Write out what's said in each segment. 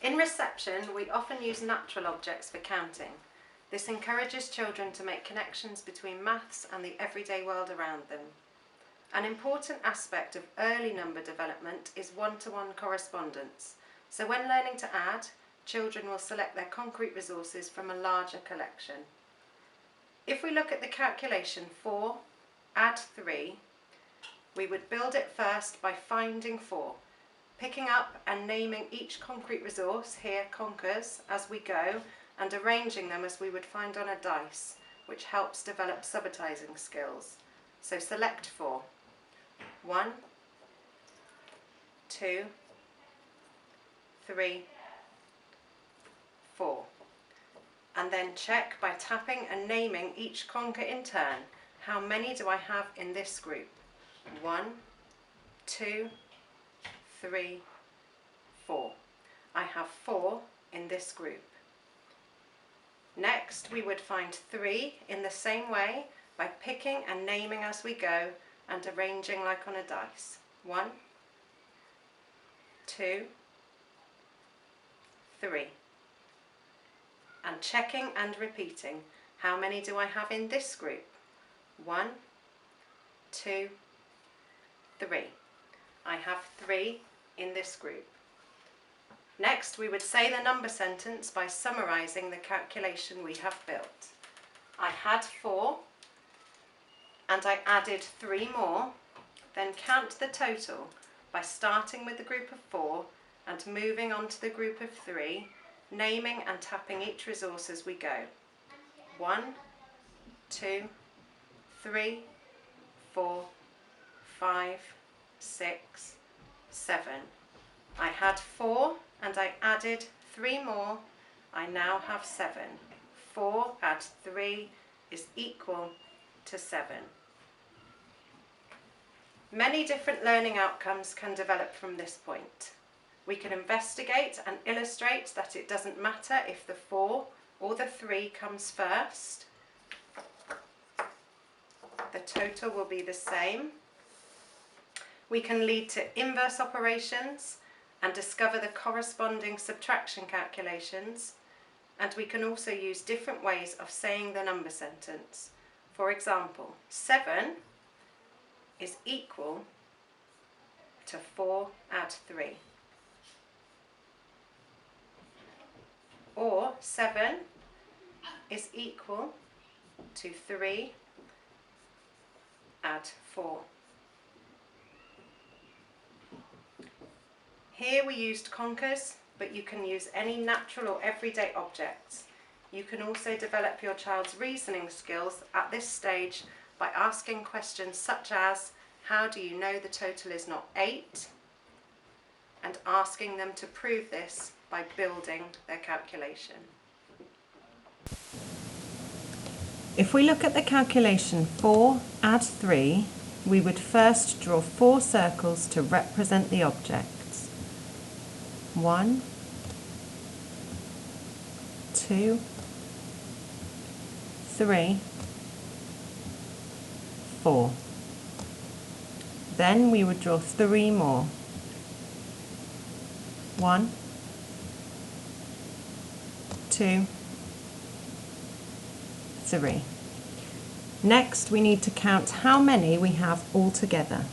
In reception, we often use natural objects for counting. This encourages children to make connections between maths and the everyday world around them. An important aspect of early number development is one-to-one correspondence. So when learning to add, children will select their concrete resources from a larger collection. If we look at the calculation 4 add 3, we would build it first by finding 4, picking up and naming each concrete resource, here conkers, as we go, and arranging them as we would find on a dice, which helps develop subitizing skills. So select 4. 1, 2, 3, 4. And then check by tapping and naming each conker in turn. How many do I have in this group? 1, 2, 3, 4. I have 4 in this group. Next, we would find 3 in the same way by picking and naming as we go and arranging like on a dice. 1, 2, 3. And checking and repeating. How many do I have in this group? 1, 2, 3. I have 3 in this group. Next, we would say the number sentence by summarising the calculation we have built. I had 4 and I added 3 more, then count the total by starting with the group of 4 and moving on to the group of 3, naming and tapping each resource as we go. 1, 2, 3, 4, 5, 6, 7. I had 4 and I added 3 more. I now have 7. 4 add 3 is equal to 7. Many different learning outcomes can develop from this point. We can investigate and illustrate that it doesn't matter if the 4 or the 3 comes first. The total will be the same. We can lead to inverse operations and discover the corresponding subtraction calculations, and we can also use different ways of saying the number sentence. For example, 7 is equal to 4 add 3. Or 7 is equal to 3 add 4. Here we used conkers, but you can use any natural or everyday objects. You can also develop your child's reasoning skills at this stage by asking questions such as, how do you know the total is not 8? And asking them to prove this by building their calculation. If we look at the calculation 4 add 3, we would first draw 4 circles to represent the objects. 1, 2, 3, 4. Then we would draw 3 more. 1, 2, 3. Next, we need to count how many we have all together.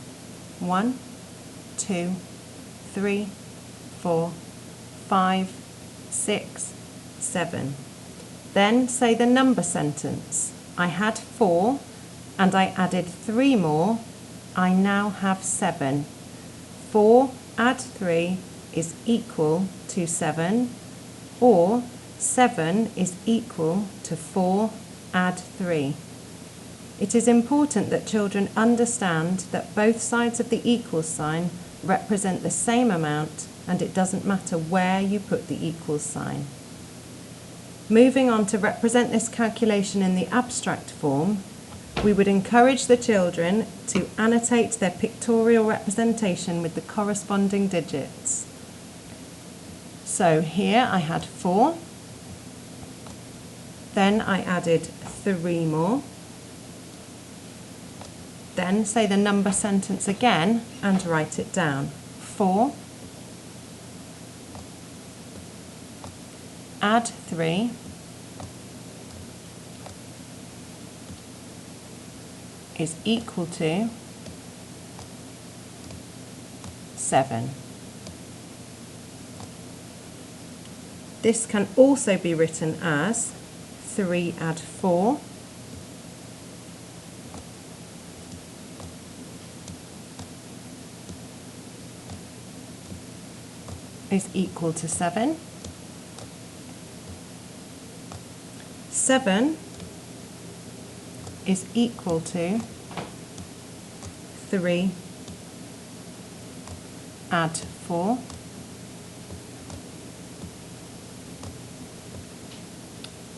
1, 2, 3, 4, 5, 6, 7. Then say the number sentence. I had 4 and I added 3 more. I now have 7. 4 add 3 is equal to 7, or 7 is equal to 4 add 3. It is important that children understand that both sides of the equal sign represent the same amount, and it doesn't matter where you put the equal sign. Moving on to represent this calculation in the abstract form, we would encourage the children to annotate their pictorial representation with the corresponding digits. So here I had 4, then I added 3 more, then say the number sentence again and write it down. 4 add 3 is equal to 7. This can also be written as 3 add 4 is equal to 7. 7 is equal to 3 add 4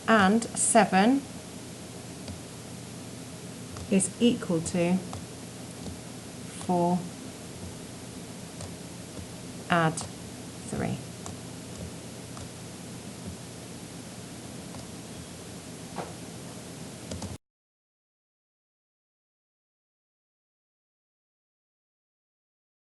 and 7 is equal to 4 add 3.